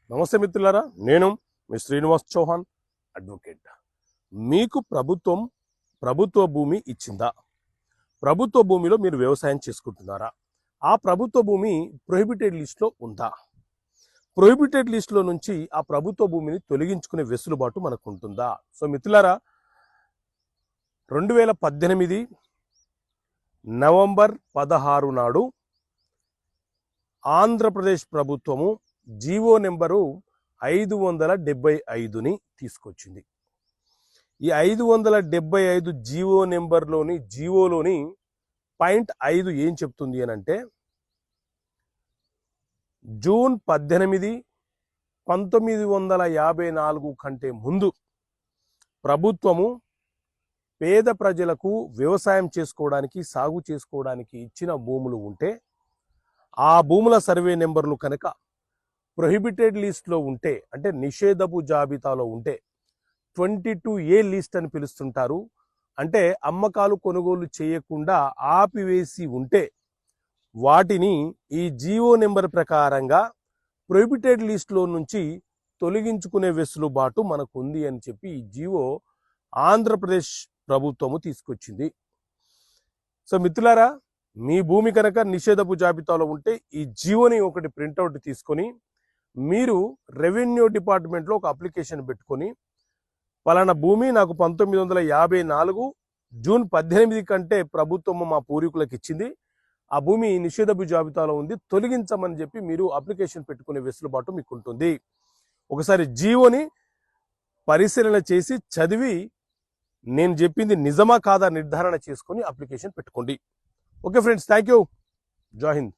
నమస్తే మిత్రులారా, నేను మీ శ్రీనివాస్ చౌహాన్ అడ్వకేట్. మీకు ప్రభుత్వ భూమి ఇచ్చిందా? ప్రభుత్వ భూమిలో మీరు వ్యవసాయం చేసుకుంటున్నారా? ఆ ప్రభుత్వ భూమి ప్రొహిబిటెడ్ లిస్ట్లో ఉందా? ప్రొహిబిటెడ్ లిస్టులో నుంచి ఆ ప్రభుత్వ భూమిని తొలగించుకునే వెసులుబాటు మనకు ఉంటుందా? సో మిత్రులారా, 2018 నవంబర్ 16 నాడు ఆంధ్రప్రదేశ్ ప్రభుత్వము జీవో నెంబరు 575ని తీసుకొచ్చింది. ఈ 575 జీవో నెంబర్లోని జీవోలోని పాయింట్ 5 ఏం చెప్తుంది అని అంటే, జూన్ 18, 1954 కంటే ముందు ప్రభుత్వము పేద ప్రజలకు వ్యవసాయం చేసుకోవడానికి, సాగు చేసుకోవడానికి ఇచ్చిన భూములు ఉంటే, ఆ భూముల సర్వే నెంబర్లు కనుక ప్రొహిబిటెడ్ లిస్ట్లో ఉంటే, అంటే నిషేధపు జాబితాలో ఉంటే, 22A లిస్ట్ అని పిలుస్తుంటారు. అంటే అమ్మకాలు కొనుగోలు చేయకుండా ఆపివేసి ఉంటే వాటిని ఈ జీవో నెంబర్ ప్రకారంగా ప్రొహిబిటెడ్ లిస్ట్లో నుంచి తొలగించుకునే వెసులుబాటు మనకు ఉంది అని చెప్పి ఈ జీవో ఆంధ్రప్రదేశ్ ప్రభుత్వము తీసుకొచ్చింది. సో మిత్రులారా, మీ భూమి కనుక నిషేధపు జాబితాలో ఉంటే ఈ జీవోని ఒకటి ప్రింట్అవుట్ తీసుకొని మీరు రెవెన్యూ డిపార్ట్మెంట్లో ఒక అప్లికేషన్ పెట్టుకొని, పలానా భూమి నాకు 1954 జూన్ 18 కంటే ప్రభుత్వం మా పూర్వీకులకు ఇచ్చింది, ఆ భూమి నిషేధపు జాబితాలో ఉంది, తొలగించమని చెప్పి మీరు అప్లికేషన్ పెట్టుకునే వెసులుబాటు మీకు ఉంటుంది. ఒకసారి జీవోని పరిశీలన చేసి చదివి నేను చెప్పింది నిజమా కాదా నిర్ధారణ చేసుకొని అప్లికేషన్ పెట్టుకోండి. Okay friends, thank you. జై హింద్.